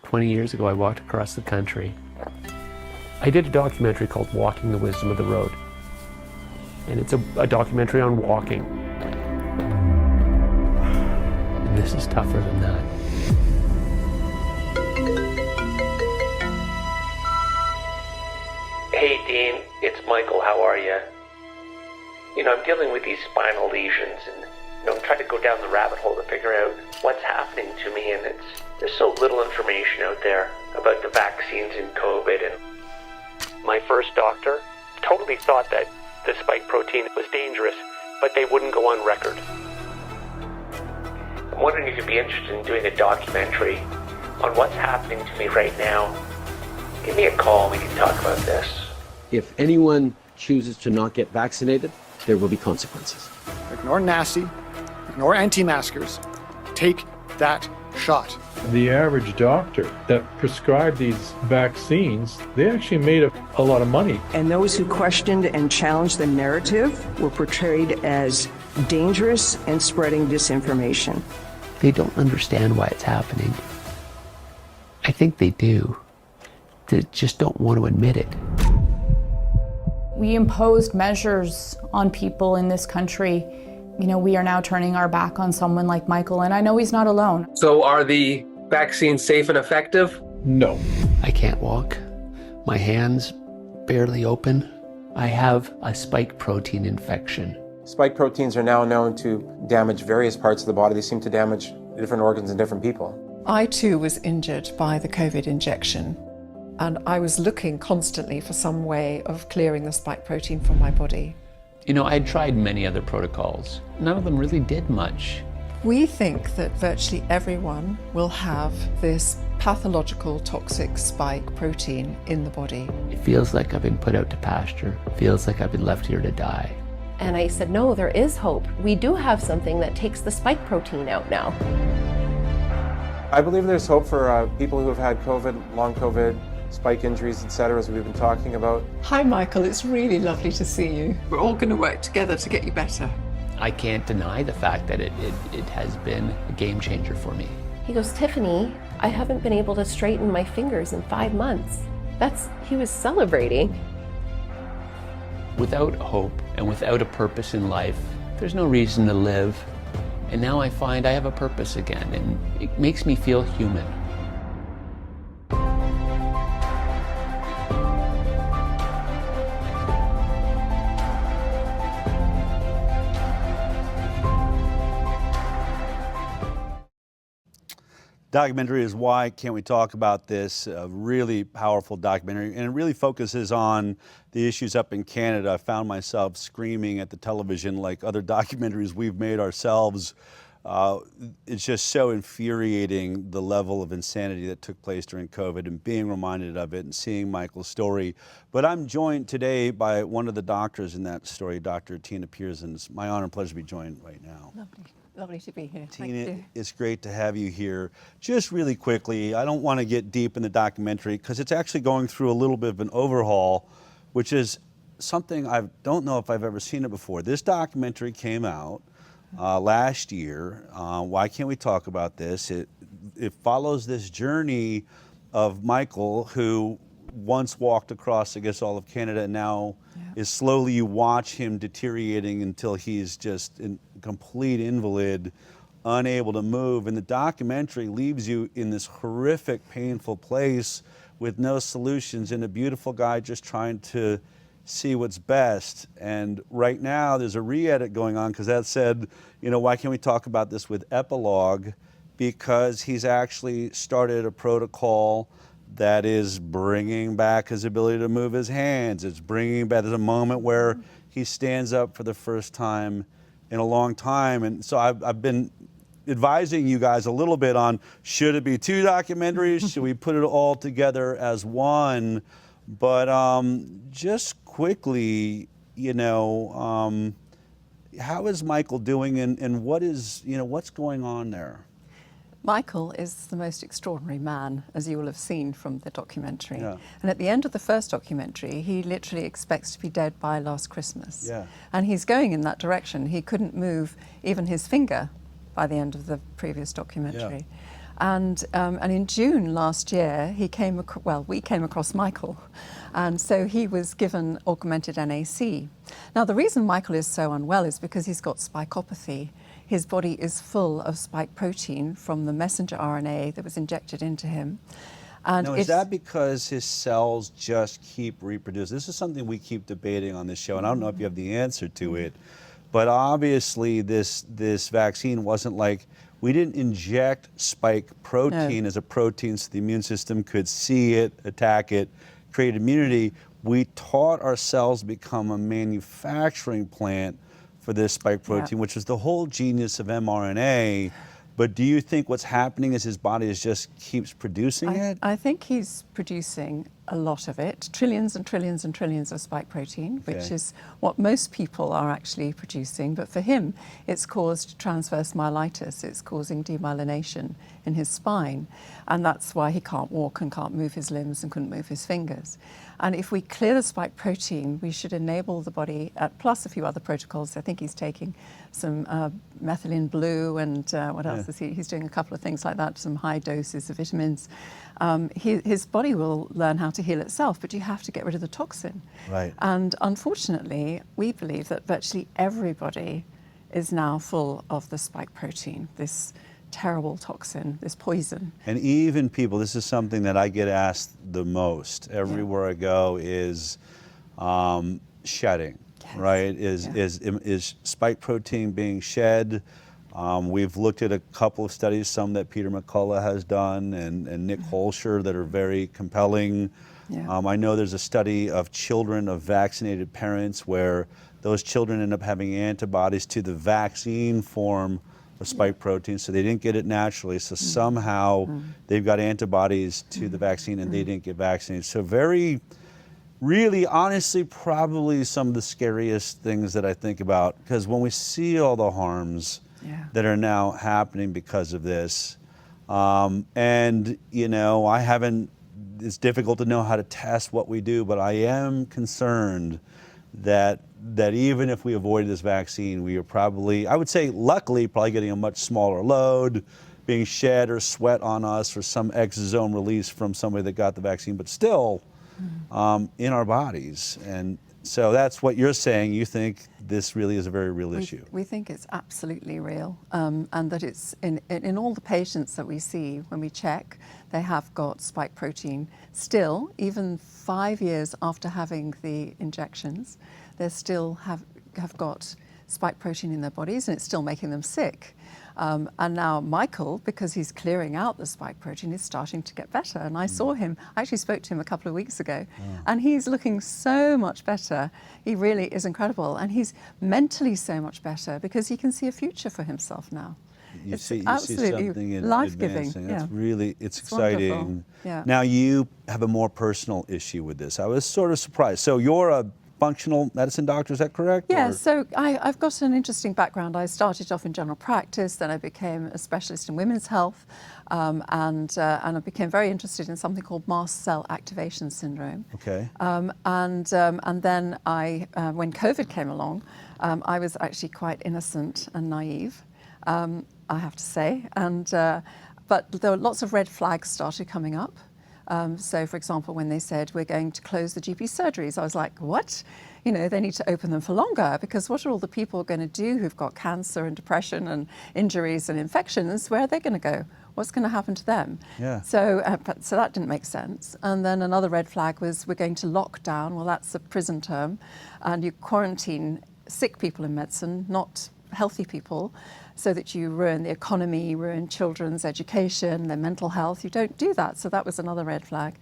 20 years ago, I walked across the country. I did a documentary called Walking the Wisdom of the Road. And it's a documentary on walking. And this is tougher than that. Hey Dean, it's Michael, how are you? I'm dealing with these spinal lesions and I'm trying to go down the rabbit hole to figure out what's happening to me, and there's so little information out there about the vaccines and COVID. And my first doctor totally thought that the spike protein was dangerous, but they wouldn't go on record. I'm wondering if you'd be interested in doing a documentary on what's happening to me right now. Give me a call, we can talk about this. If anyone chooses to not get vaccinated, there will be consequences. Ignore nasty, ignore anti-maskers, take that shot. The average doctor that prescribed these vaccines, they actually made a lot of money. And those who questioned and challenged the narrative were portrayed as dangerous and spreading disinformation. They don't understand why it's happening. I think they do. They just don't want to admit it. We imposed measures on people in this country. We are now turning our back on someone like Michael, and I know he's not alone. So are the vaccines safe and effective? No. I can't walk. My hands barely open. I have a spike protein infection. Spike proteins are now known to damage various parts of the body. They seem to damage different organs in different people. I too was injured by the COVID injection, and I was looking constantly for some way of clearing the spike protein from my body. I had tried many other protocols. None of them really did much. We think that virtually everyone will have this pathological toxic spike protein in the body. It feels like I've been put out to pasture. It feels like I've been left here to die. And I said, no, there is hope. We do have something that takes the spike protein out now. I believe there's hope for people who have had COVID, long COVID, spike injuries, etc., as we've been talking about. Hi Michael, it's really lovely to see you. We're all going to work together to get you better. I can't deny the fact that it has been a game changer for me. He goes, Tiffany, I haven't been able to straighten my fingers in 5 months. He was celebrating. Without hope and without a purpose in life, there's no reason to live. And now I find I have a purpose again, and it makes me feel human. Documentary is Why Can't We Talk About This? A really powerful documentary, and it really focuses on the issues up in Canada. I found myself screaming at the television like other documentaries we've made ourselves. It's just so infuriating, the level of insanity that took place during COVID, and being reminded of it and seeing Michael's story. But I'm joined today by one of the doctors in that story, Dr. Tina Pearson. It's my honor and pleasure to be joined right now. Lovely to be here. Tina, Thank you. It's great to have you here. Just really quickly, I don't want to get deep in the documentary because it's actually going through a little bit of an overhaul, which is something I don't know if I've ever seen it before. This documentary came out last year. Why Can't We Talk About This? It follows this journey of Michael, who once walked across, I guess, all of Canada, and now is slowly, you watch him deteriorating until he's just a complete invalid, unable to move. And the documentary leaves you in this horrific, painful place with no solutions, and a beautiful guy just trying to see what's best. And right now there's a re-edit going on, because that said, why can't we talk about this with epilogue? Because he's actually started a protocol that is bringing back his ability to move his hands. It's bringing back, there's a moment where he stands up for the first time in a long time. And so I've been advising you guys a little bit on, should it be 2 documentaries? Should we put it all together as one? But just quickly, how is Michael doing, and what is, what's going on there? Michael is the most extraordinary man, as you will have seen from the documentary. Yeah. And at the end of the first documentary, he literally expects to be dead by last Christmas. Yeah. And he's going in that direction. He couldn't move even his finger by the end of the previous documentary. And in June last year, we came across Michael. And so he was given augmented NAC. Now, the reason Michael is so unwell is because he's got spikopathy. His body is full of spike protein from the messenger RNA that was injected into him. And now, is that because his cells just keep reproducing? This is something we keep debating on this show, and I don't know if you have the answer to it, but obviously this vaccine wasn't like, we didn't inject spike protein as a protein so the immune system could see it, attack it, create immunity. We taught our cells to become a manufacturing plant for this spike protein, which was the whole genius of mRNA. But do you think what's happening is his body just keeps producing it? I think he's producing a lot of it, trillions and trillions and trillions of spike protein, which is what most people are actually producing. But for him, it's caused transverse myelitis. It's causing demyelination in his spine. And that's why he can't walk and can't move his limbs and couldn't move his fingers. And if we clear the spike protein, we should enable the body, plus a few other protocols. I think he's taking some methylene blue and what else is he? He's doing a couple of things like that, some high doses of vitamins. His body will learn how to heal itself, but you have to get rid of the toxin. Right. And unfortunately, we believe that virtually everybody is now full of the spike protein, this terrible toxin, this poison. And even people, this is something that I get asked the most everywhere I go, is shedding, right? Is spike protein being shed? We've looked at a couple of studies, some that Peter McCullough has done and Nick Holscher, that are very compelling. I know there's a study of children of vaccinated parents where those children end up having antibodies to the vaccine form of spike protein, so they didn't get it naturally, so somehow they've got antibodies to the vaccine and they didn't get vaccinated. So really, honestly, probably some of the scariest things that I think about, because when we see all the harms that are now happening because of this, and you know, it's difficult to know how to test what we do, but I am concerned that even if we avoided this vaccine, we are probably, I would say luckily, probably getting a much smaller load being shed or sweat on us, or some exosome release from somebody that got the vaccine, but still in our bodies. And so that's what you're saying. You think this really is a very real issue. We think it's absolutely real, and that it's in all the patients that we see when we check, they have got spike protein still, even 5 years after having the injections. They still have got spike protein in their bodies, and it's still making them sick. And now Michael, because he's clearing out the spike protein, is starting to get better. And I saw him, I actually spoke to him a couple of weeks ago, and he's looking so much better. He really is incredible. And he's mentally so much better because he can see a future for himself now. You It's see absolutely something in life-giving. advancing. Yeah. It's really, it's wonderful. exciting. Yeah. Now you have a more personal issue with this. I was sort of surprised. So you're a functional medicine doctor, is that correct? Yeah, or? so I've got an interesting background. I started off in general practice, then I became a specialist in women's health, and I became very interested in something called mast cell activation syndrome. Okay. And then when COVID came along, I was actually quite innocent and naive, I have to say, but there were lots of red flags started coming up. So, for example, when they said, we're going to close the GP surgeries, I was like, what? You know, they need to open them for longer, because what are all the people going to do who've got cancer and depression and injuries and infections? Where are they going to go? What's going to happen to them? Yeah. So that didn't make sense. And then another red flag was, we're going to lock down. Well, that's a prison term. And you quarantine sick people in medicine, not healthy people, so that you ruin the economy, ruin children's education, their mental health. You don't do that. So that was another red flag.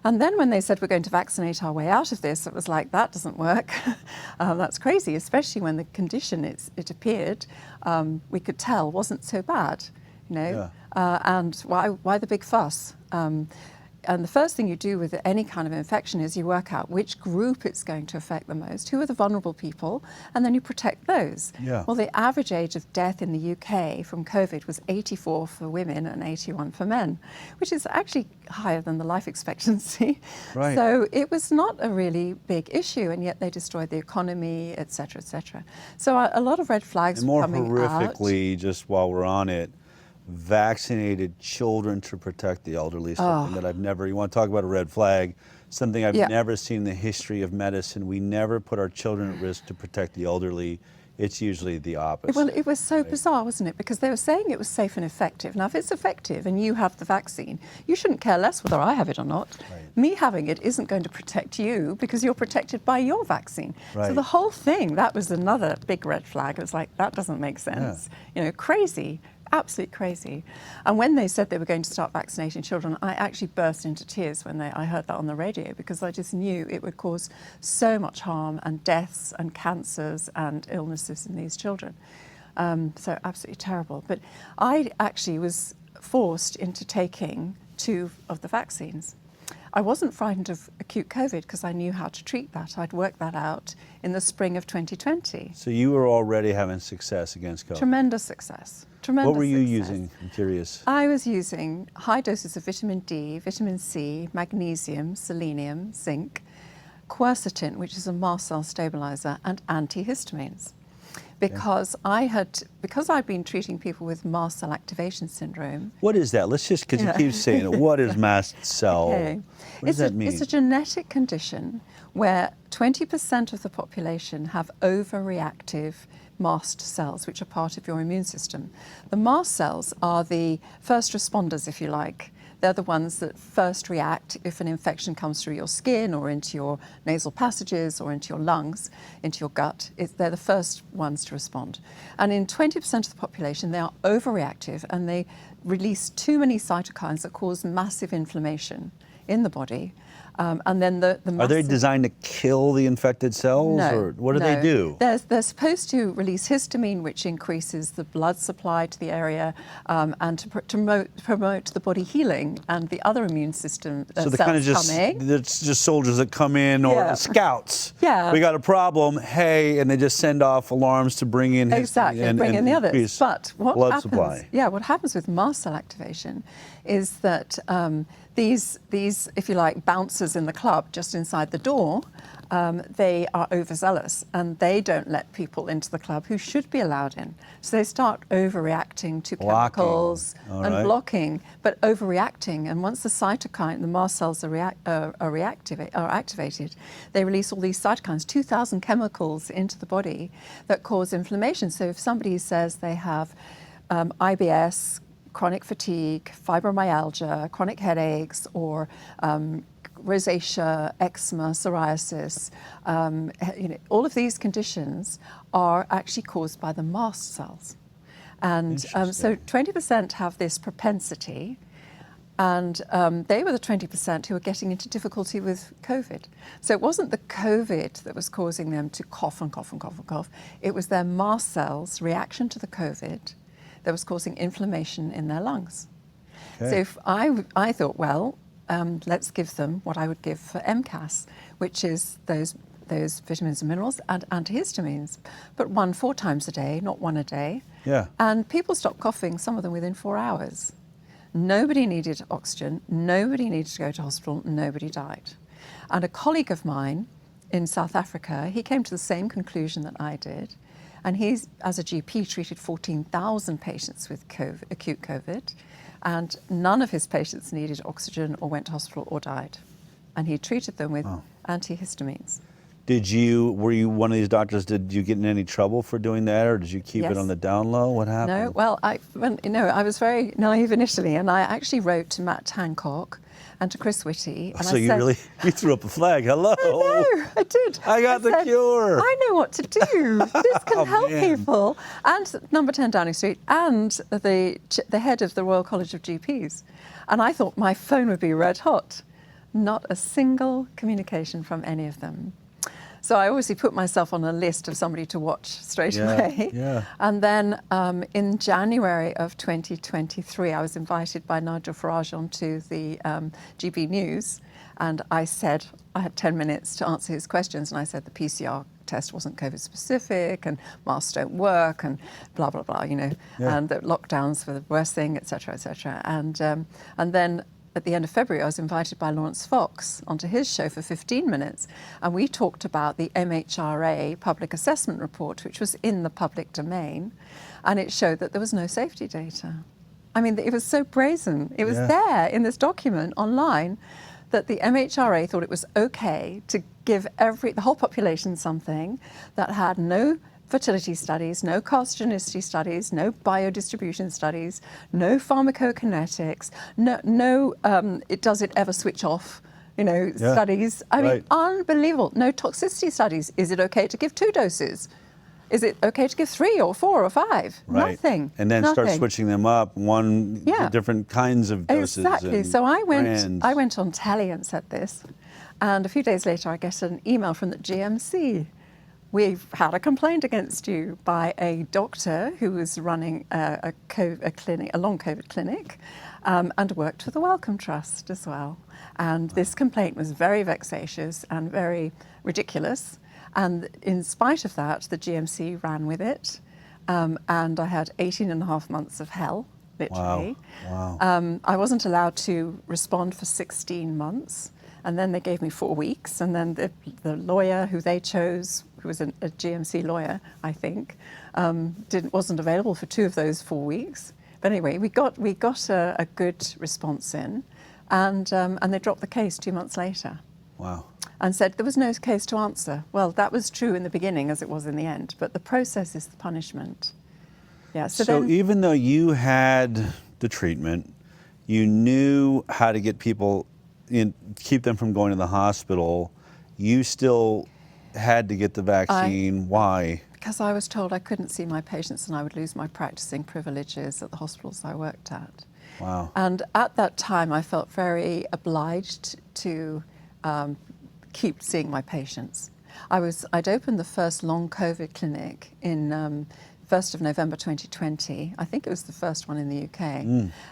And then when they said we're going to vaccinate our way out of this, it was like, that doesn't work. That's crazy, especially when the condition it appeared, we could tell wasn't so bad, you know. Yeah. And why the big fuss? And the first thing you do with any kind of infection is you work out which group it's going to affect the most, who are the vulnerable people, and then you protect those. Yeah. Well, the average age of death in the UK from COVID was 84 for women and 81 for men, which is actually higher than the life expectancy. Right. So it was not a really big issue, and yet they destroyed the economy, et cetera, et cetera. So a lot of red flags And more were coming horrifically, out. just while we're on it, vaccinated children to protect the elderly, something that I've never, you want to talk about a red flag, something I've never seen in the history of medicine. We never put our children at risk to protect the elderly. It's usually the opposite. Well, it was so bizarre, wasn't it? Because they were saying it was safe and effective. Now, if it's effective and you have the vaccine, you shouldn't care less whether I have it or not. Right. Me having it isn't going to protect you because you're protected by your vaccine. Right. So the whole thing, that was another big red flag. It was like, that doesn't make sense. Yeah. You know, crazy. Absolutely crazy. And when they said they were going to start vaccinating children, I actually burst into tears when I heard that on the radio, because I just knew it would cause so much harm and deaths and cancers and illnesses in these children. So absolutely terrible. But I actually was forced into taking 2 of the vaccines. I wasn't frightened of acute COVID because I knew how to treat that. I'd worked that out in the spring of 2020. So you were already having success against COVID? Tremendous success. Tremendous What were you success. using? I'm curious. I was using high doses of vitamin D, vitamin C, magnesium, selenium, zinc, quercetin, which is a mast cell stabilizer, and antihistamines. Because I'd been treating people with mast cell activation syndrome. What is that? Let's just, because you keep saying it, what is mast cell? Okay. What does that mean? It's a genetic condition where 20% of the population have overreactive mast cells, which are part of your immune system. The mast cells are the first responders, if you like. They're the ones that first react if an infection comes through your skin or into your nasal passages or into your lungs, into your gut. They're the first ones to respond. And in 20% of the population, they are overreactive and they release too many cytokines that cause massive inflammation in the body. And then Are they designed to kill the infected cells? No, or what do they do? They're supposed to release histamine, which increases the blood supply to the area, and to promote the body healing and the other immune system So they're cells kind of just soldiers that come in, or scouts. Yeah. We got a problem, hey, and they just send off alarms to bring in exactly, and bring in the others. But what blood happens? Supply. Yeah, what happens with mast cell activation is that these, if you like, bouncers in the club just inside the door, they are overzealous and they don't let people into the club who should be allowed in. So they start overreacting to chemicals and blocking, but overreacting. And once the cytokine, the mast cells are activated, they release all these cytokines, 2,000 chemicals into the body that cause inflammation. So if somebody says they have IBS, chronic fatigue, fibromyalgia, chronic headaches, or rosacea, eczema, psoriasis, all of these conditions are actually caused by the mast cells. And so 20% have this propensity, and they were the 20% who were getting into difficulty with COVID. So it wasn't the COVID that was causing them to cough and cough and cough and cough. It was their mast cells' reaction to the COVID that was causing inflammation in their lungs. Okay. So if I thought, well, let's give them what I would give for MCAS, which is those vitamins and minerals and antihistamines, but 1 4 times a day, not 1 a day. Yeah. And people stopped coughing, some of them within 4 hours. Nobody needed oxygen, nobody needed to go to hospital, nobody died. And a colleague of mine in South Africa, he came to the same conclusion that I did. And he's, as a GP, treated 14,000 patients with acute COVID, and none of his patients needed oxygen or went to hospital or died. And he treated them with antihistamines. Were you one of these doctors, did you get in any trouble for doing that, or did you keep it on the down low? What happened? No, well, I was very naive initially, and I actually wrote to Matt Hancock and to Chris Whitty. And so you threw up a flag. Hello. I know, I did. I got the cure. I know what to do. This can help people. And number 10 Downing Street, and the head of the Royal College of GPs. And I thought my phone would be red hot. Not a single communication from any of them. So I obviously put myself on a list of somebody to watch straight away. Yeah. And then in January of 2023, I was invited by Nigel Farage onto the GB News, and I said I had 10 minutes to answer his questions, and I said the PCR test wasn't COVID specific, and masks don't work, and blah blah blah, and that lockdowns were the worst thing, etc., etc. And then at the end of February, I was invited by Lawrence Fox onto his show for 15 minutes, and we talked about the MHRA public assessment report, which was in the public domain, and it showed that there was no safety data. I mean, it was so brazen. It was Yeah. there in this document online that the MHRA thought it was okay to give the whole population something that had no fertility studies, no carcinogenicity studies, no biodistribution studies, no pharmacokinetics, does it ever switch off, studies. I mean, unbelievable. No toxicity studies. Is it okay to give 2 doses? Is it okay to give 3 or 4 or 5? Right. Nothing. And then start switching them up, different kinds of doses. Exactly. And so I brands. went on telly and said this, and a few days later I get an email from the GMC. We've had a complaint against you by a doctor who was running a long COVID clinic, and worked for the Wellcome Trust as well. And this complaint was very vexatious and very ridiculous. And in spite of that, the GMC ran with it. And I had 18 and a half months of hell, literally. Wow. I wasn't allowed to respond for 16 months. And then they gave me 4 weeks. And then the lawyer who they chose, who was a GMC lawyer, I think, wasn't available for 2 of those 4 weeks. But anyway, we got a good response in. And they dropped the case 2 months later. Wow. And said there was no case to answer. Well, that was true in the beginning as it was in the end, but the process is the punishment. Yeah. So even though you had the treatment, you knew how to get people keep them from going to the hospital, you still had to get the vaccine. Why? Because I was told I couldn't see my patients and I would lose my practicing privileges at the hospitals I worked at. Wow. And at that time I felt very obliged to keep seeing my patients. I'd opened the first long COVID clinic in 1st of November 2020. I think it was the first one in the UK.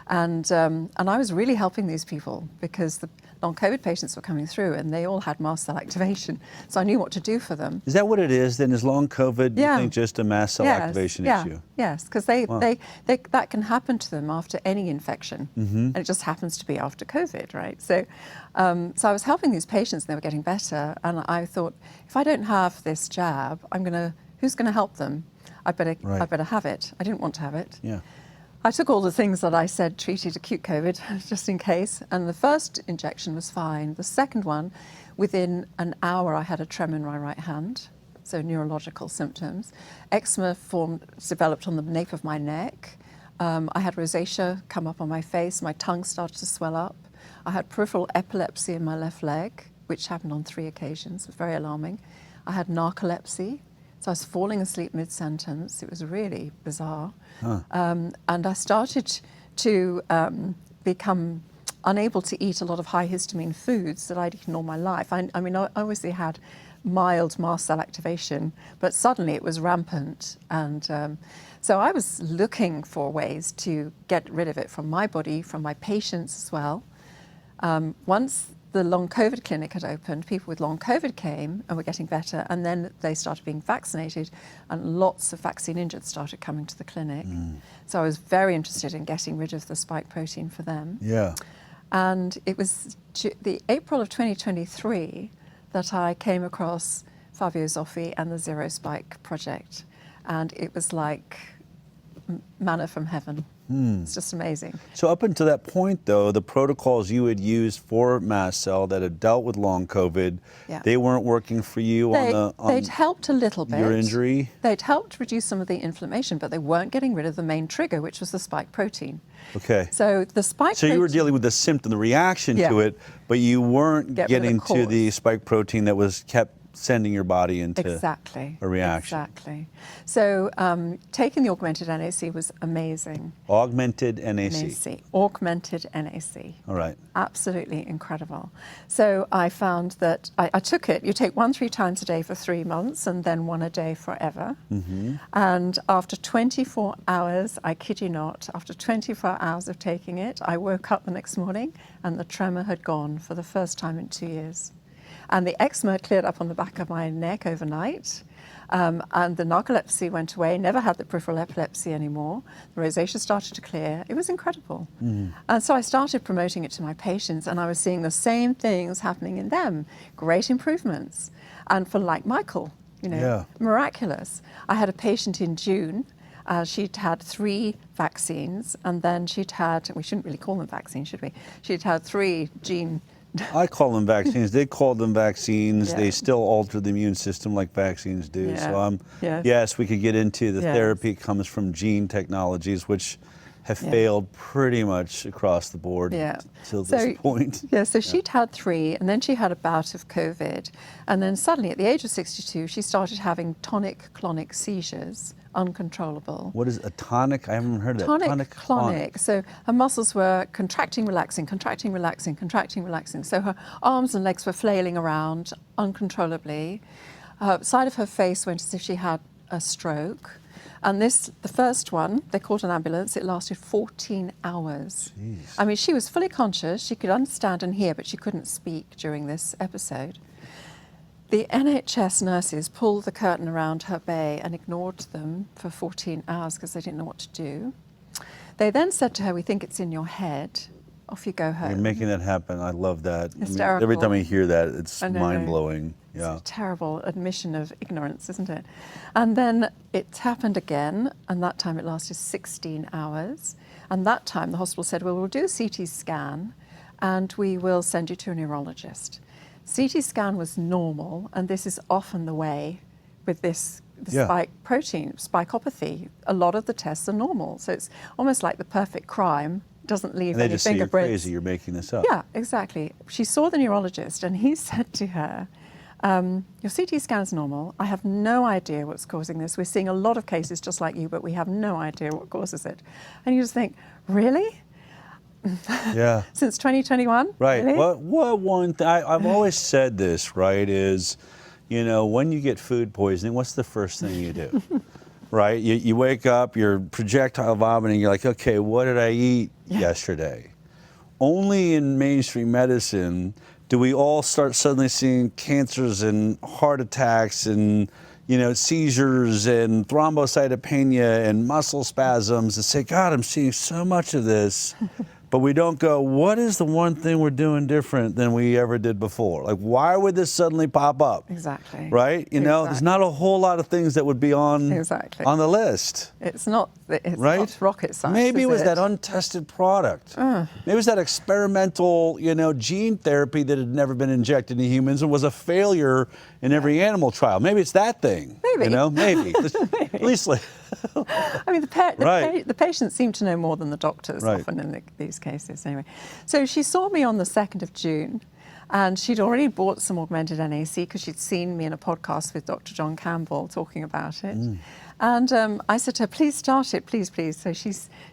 And I was really helping these people because the long COVID patients were coming through and they all had mast cell activation. So I knew what to do for them. Is that what it is then? Is long COVID, you think, just a mast cell activation issue? Yes, because that can happen to them after any infection. And it just happens to be after COVID, right? So I was helping these patients and they were getting better. And I thought, if I don't have this jab, who's going to help them? I better have it. I didn't want to have it. Yeah. I took all the things that I said treated acute COVID, just in case, and the first injection was fine. The second one, within an hour I had a tremor in my right hand, so neurological symptoms. Eczema developed on the nape of my neck. I had rosacea come up on my face, my tongue started to swell up. I had peripheral epilepsy in my left leg, which happened on 3 occasions, it was very alarming. I had narcolepsy. So I was falling asleep mid-sentence. It was really bizarre. And I started to become unable to eat a lot of high histamine foods that I'd eaten all my life. I mean, I obviously had mild mast cell activation, but suddenly it was rampant. And so I was looking for ways to get rid of it from my body, from my patients as well. Once the long COVID clinic had opened, people with long COVID came and were getting better, and then they started being vaccinated, and lots of vaccine injured started coming to the clinic. So I was very interested in getting rid of the spike protein for them. Yeah. And it was the April of 2023 that I came across Fabio Zoffi and the Zero Spike project, and it was like manna from heaven. It's just amazing. So up until that point, though, the protocols you had used for mast cell that had dealt with long COVID, they weren't working for you they'd helped a little bit. Your injury? They'd helped reduce some of the inflammation, but they weren't getting rid of the main trigger, which was the spike protein. Okay. So the spike protein... So you were dealing with the symptom, the reaction to it, but you weren't getting to the spike protein that was kept sending your body into a reaction. Exactly. So taking the augmented NAC was amazing. Augmented NAC. Augmented NAC. All right. Absolutely incredible. So I found that I took it. You take 1 3 times a day for 3 months and then 1 a day forever. And after 24 hours, I kid you not, after 24 hours of taking it, I woke up the next morning and the tremor had gone for the first time in 2 years. And the eczema cleared up on the back of my neck overnight. And the narcolepsy went away, never had the peripheral epilepsy anymore. The rosacea started to clear. It was incredible. And so I started promoting it to my patients, and I was seeing the same things happening in them, great improvements. And for like Michael, miraculous. I had a patient in June, She'd had 3 vaccines, and then she'd had, we shouldn't really call them vaccines, should we? She'd had 3 gene. I call them vaccines. They called them vaccines. Yeah. They still alter the immune system like vaccines do. Yeah. So Yes. yes, we could get into the Yes. therapy comes from gene technologies, which have failed pretty much across the board till this point. Yeah, so she'd had 3, and then she had a bout of COVID, and then suddenly at the age of 62, she started having tonic-clonic seizures, uncontrollable. What is a tonic? I haven't heard of that. Tonic-clonic. So her muscles were contracting, relaxing, contracting, relaxing, contracting, relaxing. So her arms and legs were flailing around uncontrollably. Side of her face went as if she had a stroke. And the first one, they called an ambulance. It lasted 14 hours. Jeez. I mean, she was fully conscious. She could understand and hear, but she couldn't speak during this episode. The NHS nurses pulled the curtain around her bay and ignored them for 14 hours because they didn't know what to do. They then said to her, "We think it's in your head. Off you go home." You're making that happen. I love that. Hysterical. Every time I hear that, it's mind-blowing. Yeah. It's a terrible admission of ignorance, isn't it? And then it happened again, and that time it lasted 16 hours. And that time the hospital said, "Well, we'll do a CT scan and we will send you to a neurologist." CT scan was normal, and this is often the way with this spike protein, spikopathy. A lot of the tests are normal. So it's almost like the perfect crime. Doesn't leave And they any just say you're fingerprints. crazy, you're making this up. Yeah, exactly. She saw the neurologist, and he said to her, "Your CT scan is normal. I have no idea what's causing this. We're seeing a lot of cases just like you, but we have no idea what causes it." And you just think, really? Yeah. Since 2021? Right. Really? What one thing, I've always said this, right, is, you know, when you get food poisoning, what's the first thing you do? Right? You wake up, you're projectile vomiting, you're like, okay, what did I eat yesterday? Only in mainstream medicine do we all start suddenly seeing cancers and heart attacks and, you know, seizures and thrombocytopenia and muscle spasms and say, God, I'm seeing so much of this. But we don't go, what is the one thing we're doing different than we ever did before? Like, why would this suddenly pop up? Exactly. Right? You know, there's not a whole lot of things that would be on on the list. It's not right? not rocket science. Maybe it was is that untested product. Maybe it was that experimental, you know, gene therapy that had never been injected in humans and was a failure in every animal trial. Maybe it's that thing. Maybe. You know, maybe. Maybe. At least like. I mean, the patients seem to know more than the doctors often in these cases anyway. So she saw me on the 2nd of June, and she'd already bought some augmented NAC because she'd seen me in a podcast with Dr. John Campbell talking about it. And I said to her, please start it, please, please. So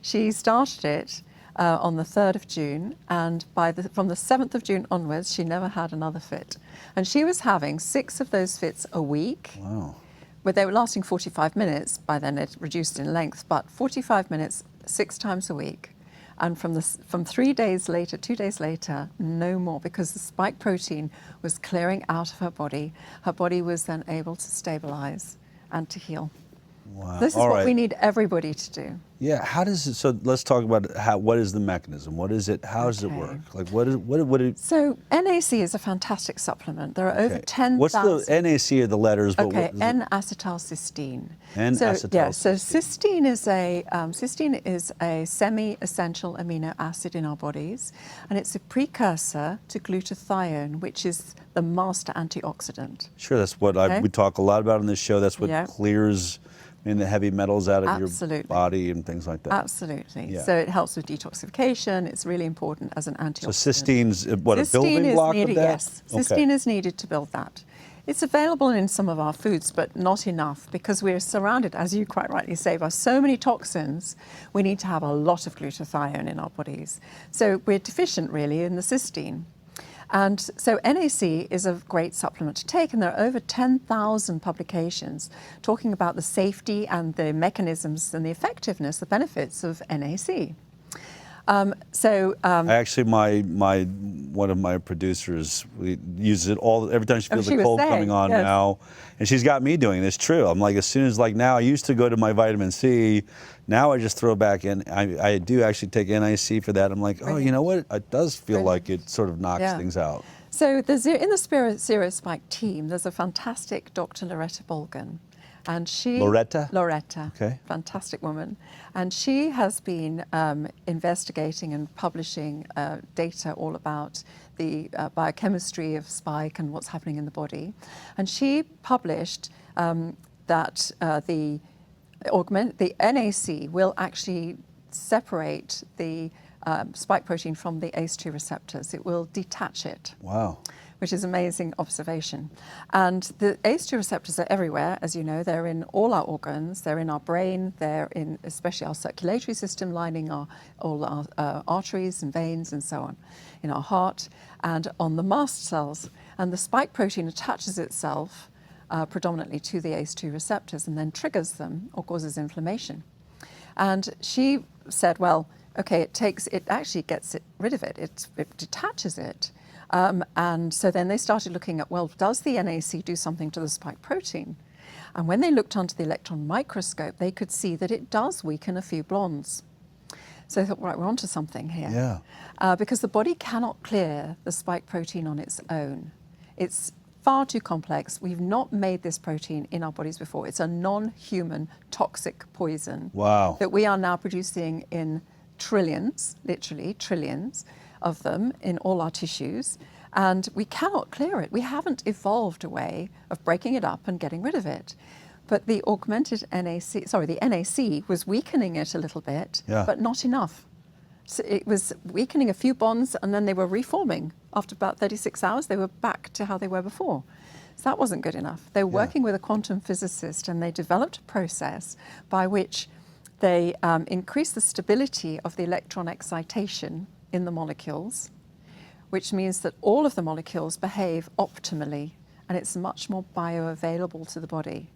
she started it on the 3rd of June, and from the 7th of June onwards, she never had another fit. And she was having 6 of those fits a week. Wow. But they were lasting 45 minutes. By then it reduced in length, but 45 minutes 6 times a week. And from 2 days later, no more, because the spike protein was clearing out of her body. Her body was then able to stabilize and to heal. Wow. This is what we need everybody to do. Yeah, how does it, so let's talk about what is the mechanism? What is it, how does it work? Like what So NAC is a fantastic supplement. There are over 10,000. What's the NAC of the letters? But okay, N-acetylcysteine. N-acetylcysteine. So cysteine is a semi-essential amino acid in our bodies, and it's a precursor to glutathione, which is the master antioxidant. Sure, that's what we talk a lot about on this show. That's what clears the heavy metals out of your body and things like that. Absolutely. Yeah. So it helps with detoxification. It's really important as an antioxidant. So cysteine's a building block of that? Yes. Cysteine is needed to build that. It's available in some of our foods, but not enough, because we're surrounded, as you quite rightly say, by so many toxins. We need to have a lot of glutathione in our bodies. So we're deficient, really, in the cysteine. And so NAC is a great supplement to take, and there are over 10,000 publications talking about the safety and the mechanisms and the effectiveness, the benefits of NAC. Actually, one of my producers uses it every time she feels a cold coming on now, and she's got me doing this. True, I'm like, as soon as now, I used to go to my vitamin C. Now I just throw back in. I do actually take NIC for that. I'm like, oh, you know what? It does feel like it sort of knocks things out. So in the Zero Spike team, there's a fantastic Dr. Loretta Bolgan, And she, Loretta? Loretta, Okay. fantastic woman. And she has been investigating and publishing data all about the biochemistry of spike and what's happening in the body. And she published that the NAC will actually separate the spike protein from the ACE2 receptors. It will detach it. Wow. Which is amazing observation. And the ACE2 receptors are everywhere, as you know. They're in all our organs. They're in our brain. They're in especially our circulatory system, lining all our arteries and veins and so on, in our heart, and on the mast cells. And the spike protein attaches itself predominantly to the ACE2 receptors and then triggers them or causes inflammation. And she said, well, okay, it actually gets rid of it. It detaches it. And so then they started looking at, well, does the NAC do something to the spike protein? And when they looked under the electron microscope, they could see that it does weaken a few bonds. So they thought, right, we're onto something here. Yeah. Because the body cannot clear the spike protein on its own. It's far too complex. We've not made this protein in our bodies before. It's a non-human toxic poison. Wow. That we are now producing in trillions, literally trillions, of them in all our tissues, and we cannot clear it. We haven't evolved a way of breaking it up and getting rid of it. But the the NAC was weakening it a little bit, but not enough. So it was weakening a few bonds and then they were reforming. After about 36 hours, they were back to how they were before. So that wasn't good enough. They were working with a quantum physicist and they developed a process by which they increased the stability of the electron excitation in the molecules, which means that all of the molecules behave optimally and it's much more bioavailable to the body.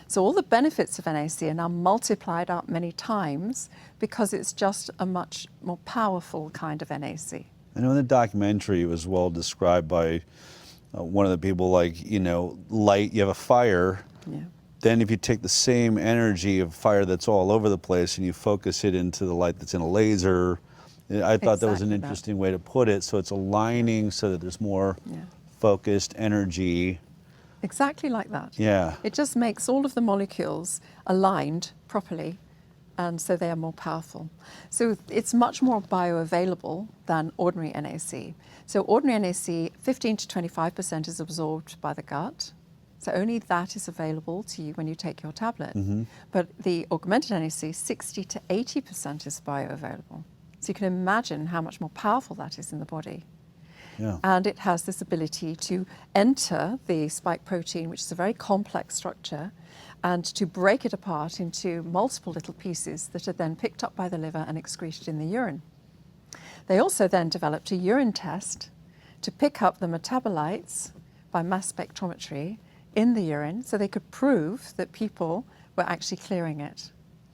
So all the benefits of NAC are now multiplied up many times because it's just a much more powerful kind of NAC. I know in the documentary it was well described by one of the people, like, you know, light, you have a fire, then if you take the same energy of fire that's all over the place and you focus it into the light that's in a laser, I thought that was an interesting way to put it. So it's aligning so that there's more focused energy. Exactly like that. Yeah. It just makes all of the molecules aligned properly, and so they are more powerful. So it's much more bioavailable than ordinary NAC. So ordinary NAC, 15 to 25% is absorbed by the gut. So only that is available to you when you take your tablet. But the augmented NAC, 60 to 80% is bioavailable. So you can imagine how much more powerful that is in the body. And it has this ability to enter the spike protein, which is a very complex structure, and to break it apart into multiple little pieces that are then picked up by the liver and excreted in the urine. They also then developed a urine test to pick up the metabolites by mass spectrometry in the urine so they could prove that people were actually clearing it.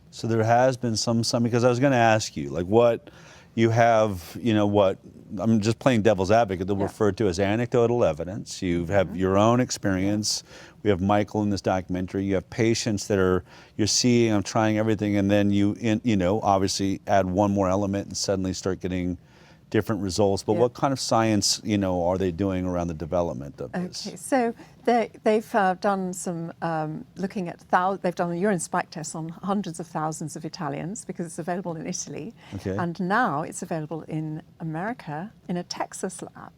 So there has been some, because I was going to ask you, like, what you have, you know, what, I'm just playing devil's advocate, they'll refer to as anecdotal evidence. You have your own experience. We have Michael in this documentary. You have patients that are, you're seeing, I'm trying everything, and then you know, obviously add one more element and suddenly start getting different results. But what kind of science, you know, are they doing around the development of this? Okay, so they've done some looking at, they've done a urine spike test on hundreds of thousands of Italians because it's available in Italy. And now it's available in America in a Texas lab.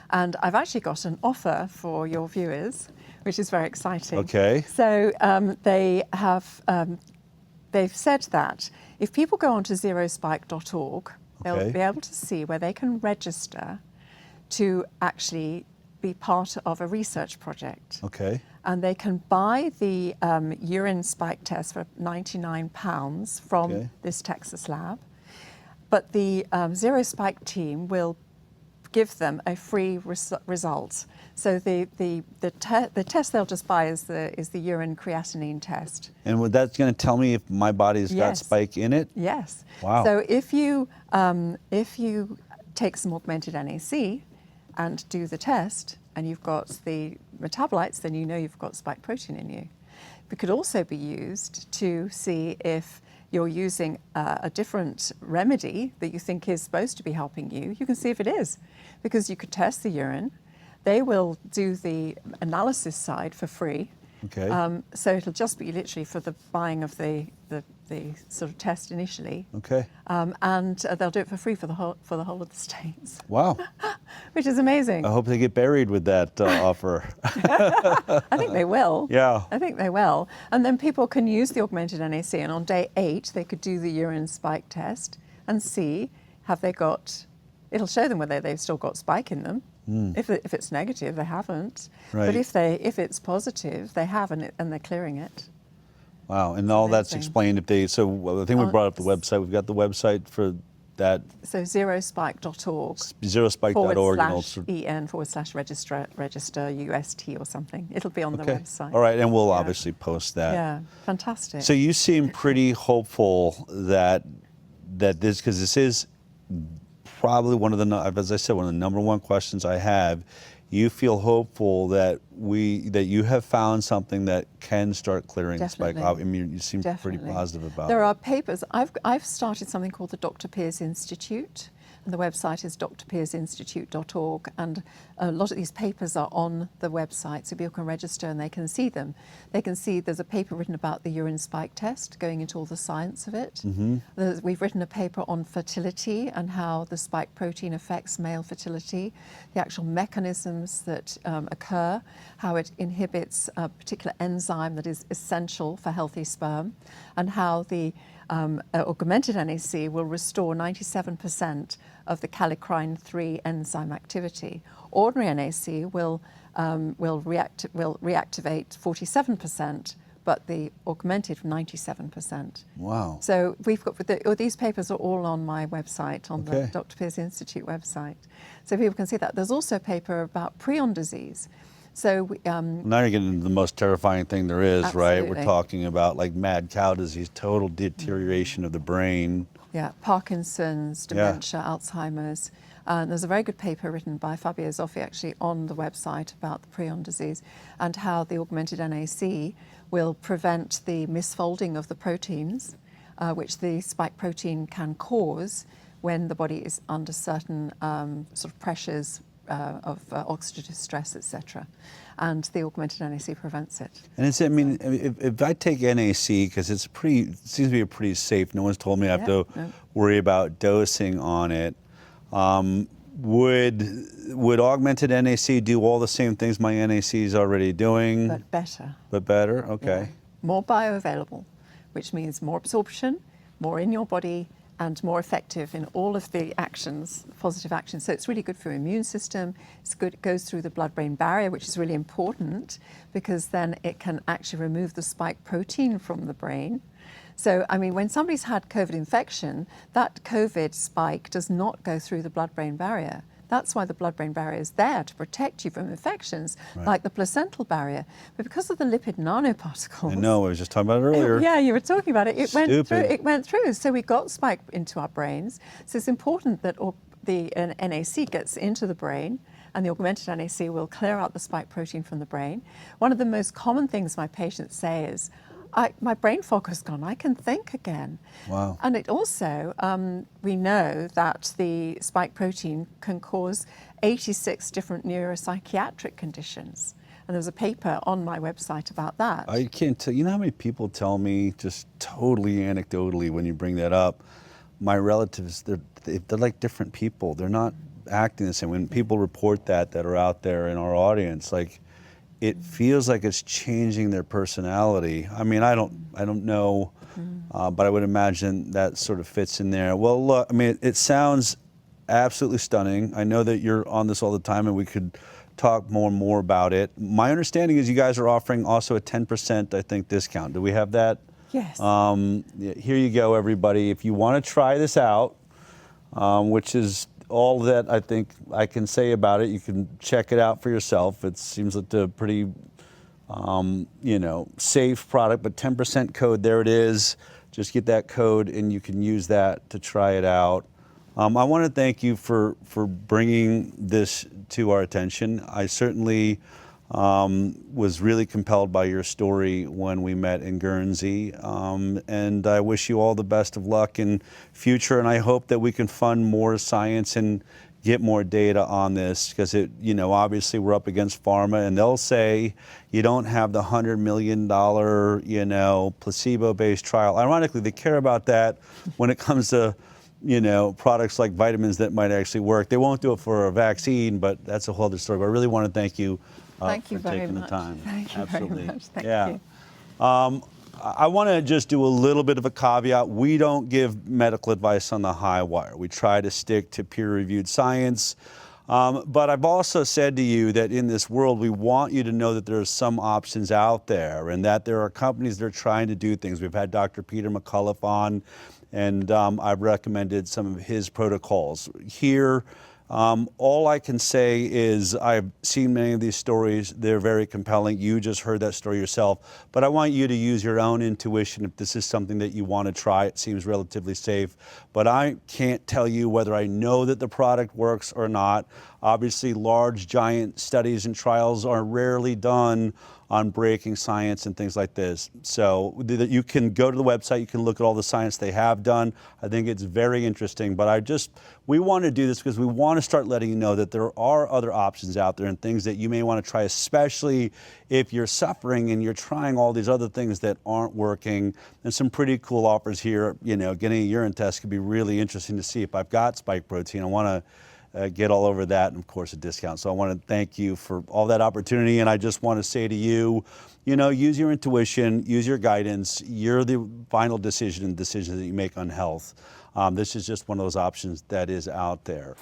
And I've actually got an offer for your viewers, which is very exciting. So they've said that if people go onto zerospike.org, they'll be able to see where they can register to actually be part of a research project. And they can buy the urine spike test for £99 from this Texas lab. But the Zero Spike team will give them a free result. So the test they'll just buy is the urine creatinine test. And that's going to tell me if my body's got spike in it? Yes. Wow. So if you take some augmented NAC and do the test and you've got the metabolites, then you know you've got spike protein in you. It could also be used to see if you're using a different remedy that you think is supposed to be helping you. You can see if it is, because you could test the urine. They will do the analysis side for free, Okay. So it'll just be literally for the buying of the sort of test initially. Okay. And they'll do it for free for the whole of the states. Wow. Which is amazing. I hope they get buried with that offer. I think they will. Yeah. I think they will. And then people can use the augmented NAC, and on day 8 they could do the urine spike test and see have they got. It'll show them whether they've still got spike in them. If it's negative, they haven't. Right. But if it's positive, they have, and they're clearing it. Wow, and all that's explained if they. So I think we brought up the website. We've got the website for that. So zerospike.org. Zerospike.org. /EN/register UST or something. It'll be on the website. All right, and we'll obviously post that. Yeah, fantastic. So you seem pretty hopeful that this, because this is probably one of the, as I said, one of the number one questions I have. You feel hopeful that you have found something that can start clearing spike. I mean, you seem pretty positive about it. There are papers. I've started something called the Dr. Piers Institute, and the website is drpiersinstitute.org, and a lot of these papers are on the website, so people can register and they can see them. They can see there's a paper written about the urine spike test, going into all the science of it. We've written a paper on fertility and how the spike protein affects male fertility, the actual mechanisms that occur, how it inhibits a particular enzyme that is essential for healthy sperm, and how the augmented NAC will restore 97% of the kallikrein-3 enzyme activity. Ordinary NAC will reactivate 47%, but the augmented 97%. Wow. So we've got these papers are all on my website, on the Dr. Piers Institute website, so people can see that. There's also a paper about prion disease. So now you're getting into the most terrifying thing there is, absolutely. right? We're talking about like mad cow disease, total deterioration of the brain. Yeah, Parkinson's, dementia, Alzheimer's. There's a very good paper written by Fabio Zoffi actually on the website about the prion disease and how the augmented NAC will prevent the misfolding of the proteins, which the spike protein can cause when the body is under certain sort of pressures of oxidative stress, etc. And the augmented NAC prevents it. And I mean, if I take NAC, because it seems to be pretty safe, no one's told me I have to worry about dosing on it. Would augmented NAC do all the same things my NAC is already doing? But better. But better, okay. Yeah. More bioavailable, which means more absorption, more in your body, and more effective in all of the actions, positive actions. So it's really good for your immune system. It's good, it goes through the blood-brain barrier, which is really important because then it can actually remove the spike protein from the brain. So, I mean, when somebody's had COVID infection, that COVID spike does not go through the blood-brain barrier. That's why the blood-brain barrier is there, to protect you from infections, like the placental barrier. But because of the lipid nanoparticles... I know, I was just talking about it earlier. Yeah, you were talking about it. It went through. So we got spike into our brains. So it's important that the NAC gets into the brain, and the augmented NAC will clear out the spike protein from the brain. One of the most common things my patients say is, my brain fog has gone, I can think again. Wow. And it also, we know that the spike protein can cause 86 different neuropsychiatric conditions. And there's a paper on my website about that. I can't tell, you know how many people tell me, just totally anecdotally when you bring that up, my relatives, they're like different people. They're not acting the same. When people report that are out there in our audience, like, it feels like it's changing their personality. I mean, I don't know, but I would imagine that sort of fits in there. Well, look, I mean, it sounds absolutely stunning. I know that you're on this all the time, and we could talk more and more about it. My understanding is you guys are offering also a 10%, I think, discount. Do we have that? Yes. Here you go, everybody. If you want to try this out, which is all that I think I can say about it. You can check it out for yourself. It seems like a pretty, safe product, but 10% code, there it is. Just get that code and you can use that to try it out. I want to thank you for bringing this to our attention. I certainly was really compelled by your story when we met in Guernsey, and I wish you all the best of luck in future, and I hope that we can fund more science and get more data on this, because it, you know, obviously we're up against pharma, and they'll say you don't have the $100 million, you know, placebo-based trial. Ironically, they care about that when it comes to, you know, products like vitamins that might actually work. They won't do it for a vaccine, but that's a whole other story. But I really want to thank you, for taking the time. Thank you Absolutely. very much. Thank yeah. you. I want to just do a little bit of a caveat. We don't give medical advice on the HighWire. We try to stick to peer-reviewed science. But I've also said to you that in this world, we want you to know that there are some options out there, and that there are companies that are trying to do things. We've had Dr. Peter McCullough on, and I've recommended some of his protocols. Here, all I can say is I've seen many of these stories. They're very compelling. You just heard that story yourself. But I want you to use your own intuition if this is something that you want to try. It seems relatively safe. But I can't tell you whether I know that the product works or not. Obviously, large, giant studies and trials are rarely done on breaking science and things like this. So you can go to the website, you can look at all the science they have done. I think it's very interesting, but we want to do this because we want to start letting you know that there are other options out there and things that you may want to try, especially if you're suffering and you're trying all these other things that aren't working. And some pretty cool offers here. You know, getting a urine test could be really interesting to see. If I've got spike protein, I want to get all over that, and of course a discount. So I want to thank you for all that opportunity, and I just want to say to you, you know, use your intuition, use your guidance. You're the final decisions that you make on health. This is just one of those options that is out there.